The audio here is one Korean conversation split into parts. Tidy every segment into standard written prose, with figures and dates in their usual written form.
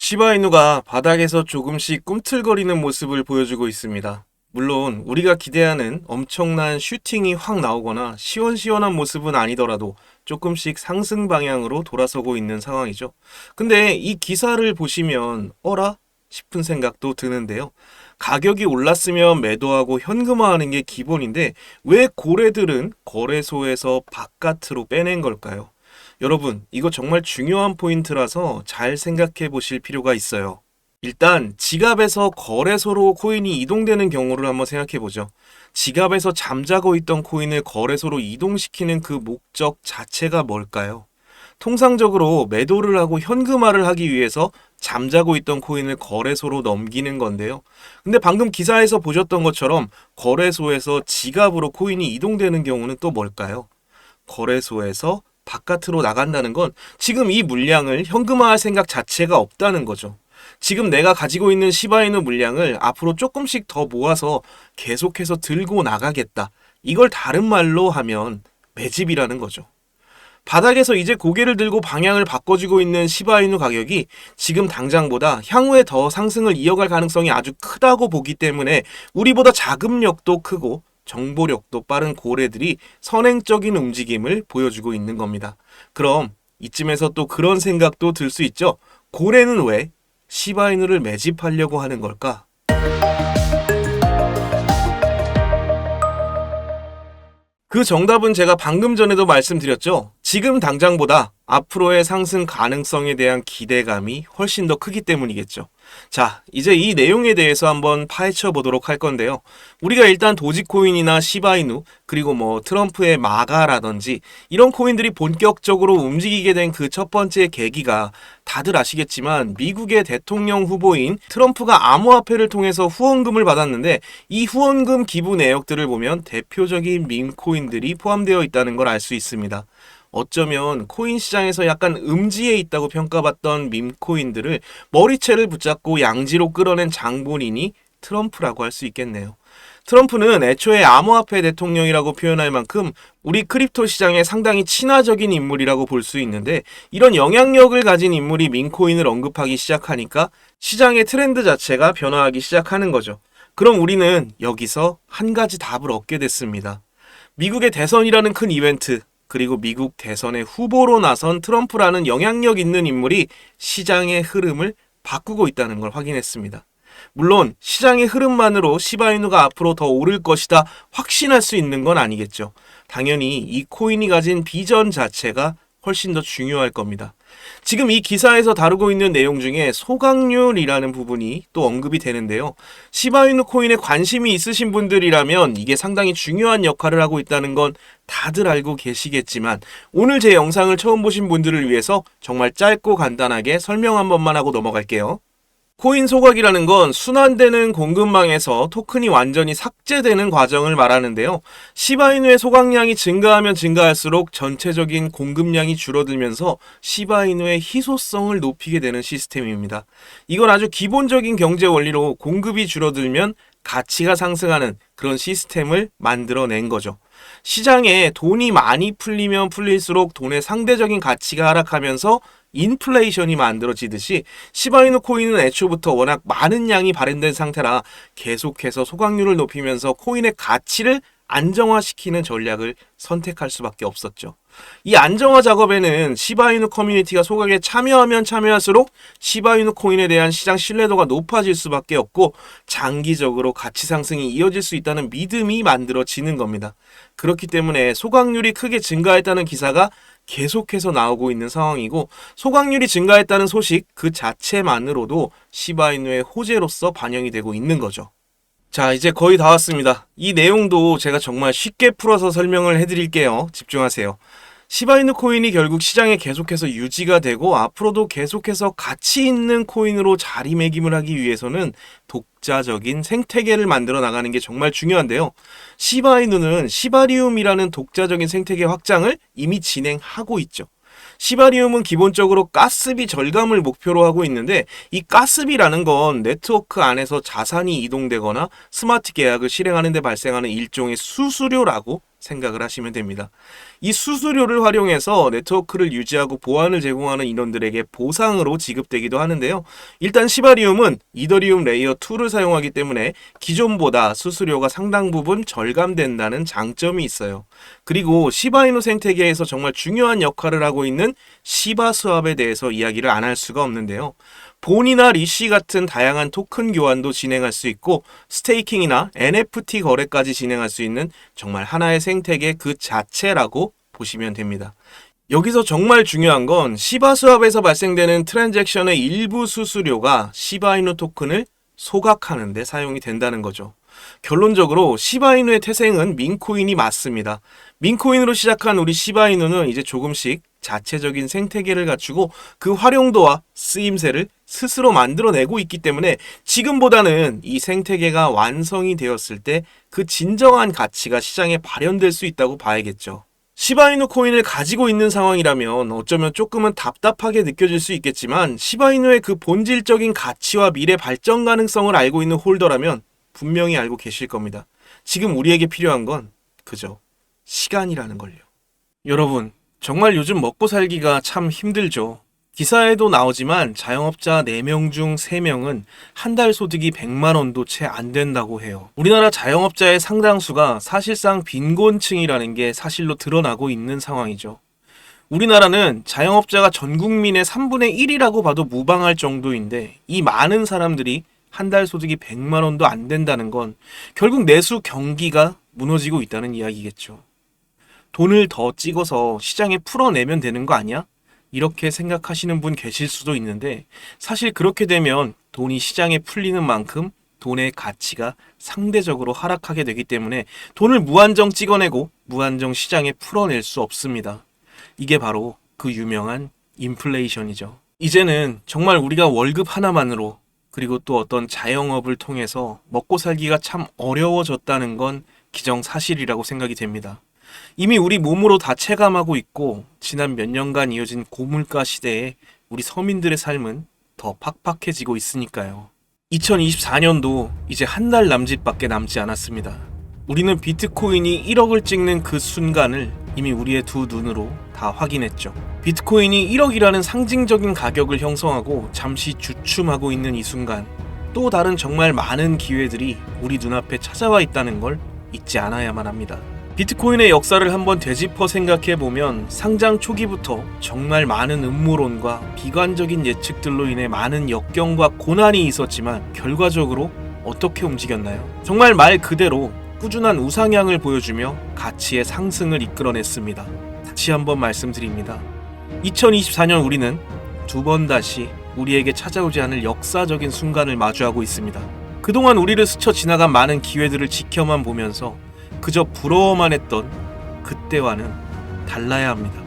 시바이누가 바닥에서 조금씩 꿈틀거리는 모습을 보여주고 있습니다. 물론 우리가 기대하는 엄청난 슈팅이 확 나오거나 시원시원한 모습은 아니더라도 조금씩 상승 방향으로 돌아서고 있는 상황이죠. 근데 이 기사를 보시면 어라? 싶은 생각도 드는데요. 가격이 올랐으면 매도하고 현금화하는 게 기본인데 왜 고래들은 거래소에서 바깥으로 빼낸 걸까요? 여러분, 이거 정말 중요한 포인트라서 잘 생각해 보실 필요가 있어요. 일단 지갑에서 거래소로 코인이 이동되는 경우를 한번 생각해 보죠. 지갑에서 잠자고 있던 코인을 거래소로 이동시키는 그 목적 자체가 뭘까요? 통상적으로 매도를 하고 현금화를 하기 위해서 잠자고 있던 코인을 거래소로 넘기는 건데요. 근데 방금 기사에서 보셨던 것처럼 거래소에서 지갑으로 코인이 이동되는 경우는 또 뭘까요? 거래소에서 바깥으로 나간다는 건 지금 이 물량을 현금화할 생각 자체가 없다는 거죠. 지금 내가 가지고 있는 시바이누 물량을 앞으로 조금씩 더 모아서 계속해서 들고 나가겠다. 이걸 다른 말로 하면 매집이라는 거죠. 바닥에서 이제 고개를 들고 방향을 바꿔주고 있는 시바이누 가격이 지금 당장보다 향후에 더 상승을 이어갈 가능성이 아주 크다고 보기 때문에 우리보다 자금력도 크고 정보력도 빠른 고래들이 선행적인 움직임을 보여주고 있는 겁니다. 그럼 이쯤에서 또 그런 생각도 들 수 있죠. 고래는 왜 시바이누를 매집하려고 하는 걸까? 그 정답은 제가 방금 전에도 말씀드렸죠. 지금 당장보다 앞으로의 상승 가능성에 대한 기대감이 훨씬 더 크기 때문이겠죠. 자, 이제 이 내용에 대해서 한번 파헤쳐 보도록 할 건데요. 우리가 일단 도지코인이나 시바이누, 그리고 트럼프의 마가라든지 이런 코인들이 본격적으로 움직이게 된 그 첫 번째 계기가 다들 아시겠지만 미국의 대통령 후보인 트럼프가 암호화폐를 통해서 후원금을 받았는데 이 후원금 기부 내역들을 보면 대표적인 밈코인들이 포함되어 있다는 걸 알 수 있습니다. 어쩌면 코인 시장에서 약간 음지에 있다고 평가받던 밈코인들을 머리채를 붙잡고 양지로 끌어낸 장본인이 트럼프라고 할 수 있겠네요. 트럼프는 애초에 암호화폐 대통령이라고 표현할 만큼 우리 크립토 시장에 상당히 친화적인 인물이라고 볼 수 있는데 이런 영향력을 가진 인물이 밈코인을 언급하기 시작하니까 시장의 트렌드 자체가 변화하기 시작하는 거죠. 그럼 우리는 여기서 한 가지 답을 얻게 됐습니다. 미국의 대선이라는 큰 이벤트, 그리고 미국 대선의 후보로 나선 트럼프라는 영향력 있는 인물이 시장의 흐름을 바꾸고 있다는 걸 확인했습니다. 물론 시장의 흐름만으로 시바이누가 앞으로 더 오를 것이다 확신할 수 있는 건 아니겠죠. 당연히 이 코인이 가진 비전 자체가 훨씬 더 중요할 겁니다. 지금 이 기사에서 다루고 있는 내용 중에 소각률이라는 부분이 또 언급이 되는데요. 시바이누 코인에 관심이 있으신 분들이라면 이게 상당히 중요한 역할을 하고 있다는 건 다들 알고 계시겠지만 오늘 제 영상을 처음 보신 분들을 위해서 정말 짧고 간단하게 설명 한 번만 하고 넘어갈게요. 코인 소각이라는 건 순환되는 공급망에서 토큰이 완전히 삭제되는 과정을 말하는데요. 시바이누의 소각량이 증가하면 증가할수록 전체적인 공급량이 줄어들면서 시바이누의 희소성을 높이게 되는 시스템입니다. 이건 아주 기본적인 경제 원리로 공급이 줄어들면 가치가 상승하는 그런 시스템을 만들어낸 거죠. 시장에 돈이 많이 풀리면 풀릴수록 돈의 상대적인 가치가 하락하면서 인플레이션이 만들어지듯이 시바이누 코인은 애초부터 워낙 많은 양이 발행된 상태라 계속해서 소각률을 높이면서 코인의 가치를 안정화시키는 전략을 선택할 수밖에 없었죠. 이 안정화 작업에는 시바이누 커뮤니티가 소각에 참여하면 참여할수록 시바이누 코인에 대한 시장 신뢰도가 높아질 수밖에 없고 장기적으로 가치 상승이 이어질 수 있다는 믿음이 만들어지는 겁니다. 그렇기 때문에 소각률이 크게 증가했다는 기사가 계속해서 나오고 있는 상황이고 소각률이 증가했다는 소식 그 자체만으로도 시바이누의 호재로서 반영이 되고 있는 거죠. 자, 이제 거의 다 왔습니다. 이 내용도 제가 정말 쉽게 풀어서 설명을 해드릴게요. 집중하세요. 시바이누 코인이 결국 시장에 계속해서 유지가 되고 앞으로도 계속해서 가치 있는 코인으로 자리매김을 하기 위해서는 독자적인 생태계를 만들어 나가는 게 정말 중요한데요. 시바이누는 시바리움이라는 독자적인 생태계 확장을 이미 진행하고 있죠. 시바리움은 기본적으로 가스비 절감을 목표로 하고 있는데 이 가스비라는 건 네트워크 안에서 자산이 이동되거나 스마트 계약을 실행하는 데 발생하는 일종의 수수료라고 생각을 하시면 됩니다. 이 수수료를 활용해서 네트워크를 유지하고 보안을 제공하는 인원들에게 보상으로 지급되기도 하는데요. 일단 시바리움은 이더리움 레이어 2를 사용하기 때문에 기존보다 수수료가 상당 부분 절감된다는 장점이 있어요. 그리고 시바이누 생태계에서 정말 중요한 역할을 하고 있는 시바 수합에 대해서 이야기를 안 할 수가 없는데요. 본이나 리시 같은 다양한 토큰 교환도 진행할 수 있고 스테이킹이나 NFT 거래까지 진행할 수 있는 정말 하나의 생태계 그 자체라고 보시면 됩니다. 여기서 정말 중요한 건 시바 수합에서 발생되는 트랜잭션의 일부 수수료가 시바이누 토큰을 소각하는 데 사용이 된다는 거죠. 결론적으로 시바이누의 태생은 민코인이 맞습니다. 민코인으로 시작한 우리 시바이누는 이제 조금씩 자체적인 생태계를 갖추고 그 활용도와 쓰임새를 스스로 만들어내고 있기 때문에 지금보다는 이 생태계가 완성이 되었을 때 그 진정한 가치가 시장에 발현될 수 있다고 봐야겠죠. 시바이누 코인을 가지고 있는 상황이라면 어쩌면 조금은 답답하게 느껴질 수 있겠지만 시바이누의 그 본질적인 가치와 미래 발전 가능성을 알고 있는 홀더라면 분명히 알고 계실 겁니다. 지금 우리에게 필요한 건 그저 시간이라는 걸요. 여러분, 정말 요즘 먹고 살기가 참 힘들죠. 기사에도 나오지만 자영업자 4명 중 3명은 한 달 소득이 100만 원도 채 안 된다고 해요. 우리나라 자영업자의 상당수가 사실상 빈곤층이라는 게 사실로 드러나고 있는 상황이죠. 우리나라는 자영업자가 전 국민의 3분의 1이라고 봐도 무방할 정도인데 이 많은 사람들이 한 달 소득이 100만 원도 안 된다는 건 결국 내수 경기가 무너지고 있다는 이야기겠죠. 돈을 더 찍어서 시장에 풀어내면 되는 거 아니야? 이렇게 생각하시는 분 계실 수도 있는데 사실 그렇게 되면 돈이 시장에 풀리는 만큼 돈의 가치가 상대적으로 하락하게 되기 때문에 돈을 무한정 찍어내고 무한정 시장에 풀어낼 수 없습니다. 이게 바로 그 유명한 인플레이션이죠. 이제는 정말 우리가 월급 하나만으로 그리고 또 어떤 자영업을 통해서 먹고 살기가 참 어려워졌다는 건 기정사실이라고 생각이 됩니다. 이미 우리 몸으로 다 체감하고 있고 지난 몇 년간 이어진 고물가 시대에 우리 서민들의 삶은 더 팍팍해지고 있으니까요. 2024년도 이제 한 달 남짓밖에 남지 않았습니다. 우리는 비트코인이 1억을 찍는 그 순간을 이미 우리의 두 눈으로 다 확인했죠. 비트코인이 1억이라는 상징적인 가격을 형성하고 잠시 주춤하고 있는 이 순간 또 다른 정말 많은 기회들이 우리 눈앞에 찾아와 있다는 걸 잊지 않아야만 합니다. 비트코인의 역사를 한번 되짚어 생각해보면 상장 초기부터 정말 많은 음모론과 비관적인 예측들로 인해 많은 역경과 고난이 있었지만 결과적으로 어떻게 움직였나요? 정말 말 그대로 꾸준한 우상향을 보여주며 가치의 상승을 이끌어냈습니다. 다시 한번 말씀드립니다. 2024년 우리는 두 번 다시 우리에게 찾아오지 않을 역사적인 순간을 마주하고 있습니다. 그동안 우리를 스쳐 지나간 많은 기회들을 지켜만 보면서 그저 부러워만 했던 그때와는 달라야 합니다.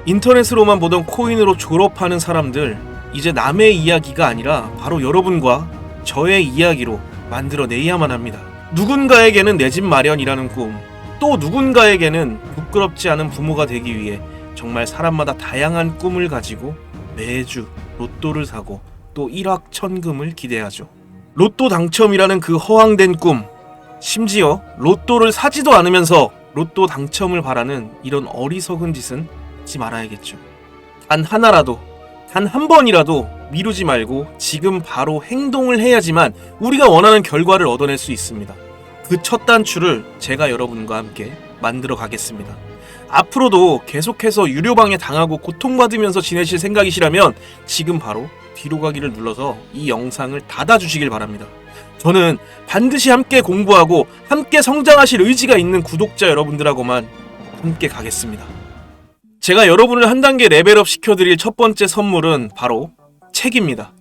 인터넷으로만 보던 코인으로 졸업하는 사람들, 이제 남의 이야기가 아니라 바로 여러분과 저의 이야기로 만들어내야만 합니다. 누군가에게는 내 집 마련이라는 꿈, 또 누군가에게는 부끄럽지 않은 부모가 되기 위해 정말 사람마다 다양한 꿈을 가지고 매주 로또를 사고 또 일확천금을 기대하죠. 로또 당첨이라는 그 허황된 꿈, 심지어 로또를 사지도 않으면서 로또 당첨을 바라는 이런 어리석은 짓은 하지 말아야겠죠. 단 하나라도, 단 한 번이라도 미루지 말고 지금 바로 행동을 해야지만 우리가 원하는 결과를 얻어낼 수 있습니다. 그 첫 단추를 제가 여러분과 함께 만들어 가겠습니다. 앞으로도 계속해서 유료방해 당하고 고통받으면서 지내실 생각이시라면 지금 바로 뒤로 가기를 눌러서 이 영상을 닫아주시길 바랍니다. 저는 반드시 함께 공부하고 함께 성장하실 의지가 있는 구독자 여러분들하고만 함께 가겠습니다. 제가 여러분을 한 단계 레벨업 시켜드릴 첫 번째 선물은 바로 책입니다.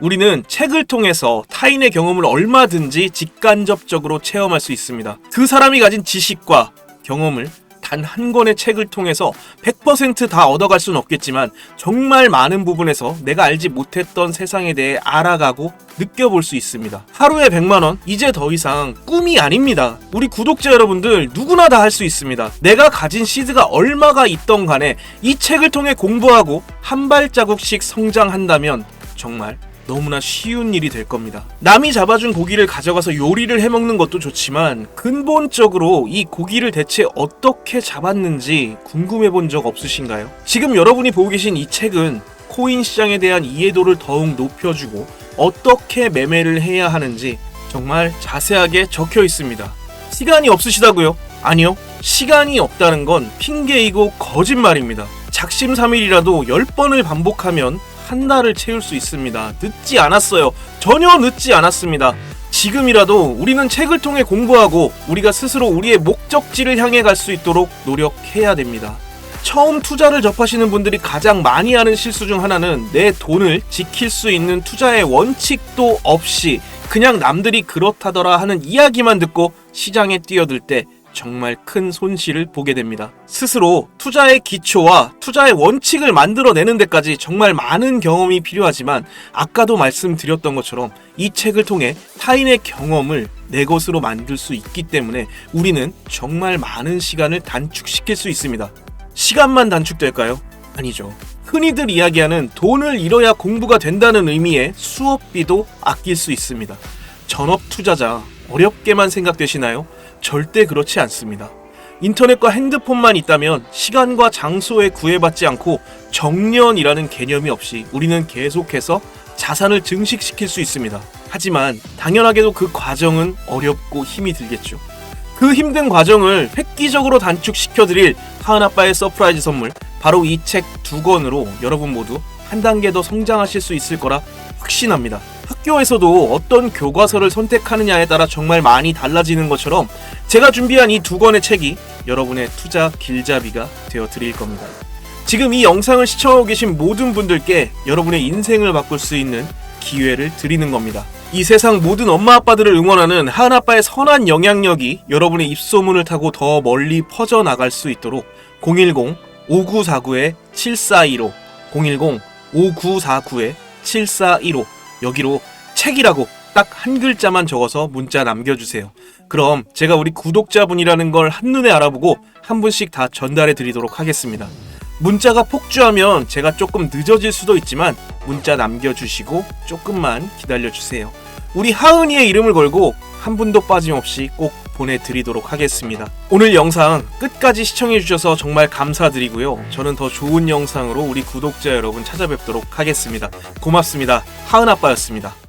우리는 책을 통해서 타인의 경험을 얼마든지 직간접적으로 체험할 수 있습니다. 그 사람이 가진 지식과 경험을 단 한 권의 책을 통해서 100% 다 얻어갈 수는 없겠지만 정말 많은 부분에서 내가 알지 못했던 세상에 대해 알아가고 느껴볼 수 있습니다. 하루에 100만 원, 이제 더 이상 꿈이 아닙니다. 우리 구독자 여러분들 누구나 다 할 수 있습니다. 내가 가진 시드가 얼마가 있던 간에 이 책을 통해 공부하고 한 발자국씩 성장한다면 정말 너무나 쉬운 일이 될 겁니다. 남이 잡아준 고기를 가져가서 요리를 해먹는 것도 좋지만 근본적으로 이 고기를 대체 어떻게 잡았는지 궁금해 본 적 없으신가요? 지금 여러분이 보고 계신 이 책은 코인 시장에 대한 이해도를 더욱 높여주고 어떻게 매매를 해야 하는지 정말 자세하게 적혀 있습니다. 시간이 없으시다고요? 아니요. 시간이 없다는 건 핑계이고 거짓말입니다. 작심삼일이라도 10번을 반복하면 한 달을 채울 수 있습니다. 늦지 않았어요. 전혀 늦지 않았습니다. 지금이라도 우리는 책을 통해 공부하고 우리가 스스로 우리의 목적지를 향해 갈 수 있도록 노력해야 됩니다. 처음 투자를 접하시는 분들이 가장 많이 하는 실수 중 하나는 내 돈을 지킬 수 있는 투자의 원칙도 없이 그냥 남들이 그렇다더라 하는 이야기만 듣고 시장에 뛰어들 때 정말 큰 손실을 보게 됩니다. 스스로 투자의 기초와 투자의 원칙을 만들어내는 데까지 정말 많은 경험이 필요하지만 아까도 말씀드렸던 것처럼 이 책을 통해 타인의 경험을 내 것으로 만들 수 있기 때문에 우리는 정말 많은 시간을 단축시킬 수 있습니다. 시간만 단축될까요? 아니죠. 흔히들 이야기하는 돈을 잃어야 공부가 된다는 의미의 수업비도 아낄 수 있습니다. 전업 투자자 어렵게만 생각되시나요? 절대 그렇지 않습니다. 인터넷과 핸드폰만 있다면 시간과 장소에 구애받지 않고 정년이라는 개념이 없이 우리는 계속해서 자산을 증식시킬 수 있습니다. 하지만 당연하게도 그 과정은 어렵고 힘이 들겠죠. 그 힘든 과정을 획기적으로 단축시켜드릴 하은아빠의 서프라이즈 선물, 바로 이 책 2권으로 여러분 모두 한 단계 더 성장하실 수 있을 거라 확신합니다. 학교에서도 어떤 교과서를 선택하느냐에 따라 정말 많이 달라지는 것처럼 제가 준비한 이 2권의 책이 여러분의 투자 길잡이가 되어 드릴 겁니다. 지금 이 영상을 시청하고 계신 모든 분들께 여러분의 인생을 바꿀 수 있는 기회를 드리는 겁니다. 이 세상 모든 엄마 아빠들을 응원하는 하은아빠의 선한 영향력이 여러분의 입소문을 타고 더 멀리 퍼져나갈 수 있도록 010-5949-7415 010-5949-7415 여기로 책이라고 딱 한 글자만 적어서 문자 남겨주세요. 그럼 제가 우리 구독자분이라는 걸 한눈에 알아보고 한 분씩 다 전달해 드리도록 하겠습니다. 문자가 폭주하면 제가 조금 늦어질 수도 있지만 문자 남겨주시고 조금만 기다려주세요. 우리 하은이의 이름을 걸고 한 분도 빠짐없이 꼭 보내드리도록 하겠습니다. 오늘 영상 끝까지 시청해주셔서 정말 감사드리고요. 저는 더 좋은 영상으로 우리 구독자 여러분 찾아뵙도록 하겠습니다. 고맙습니다. 하은아빠였습니다.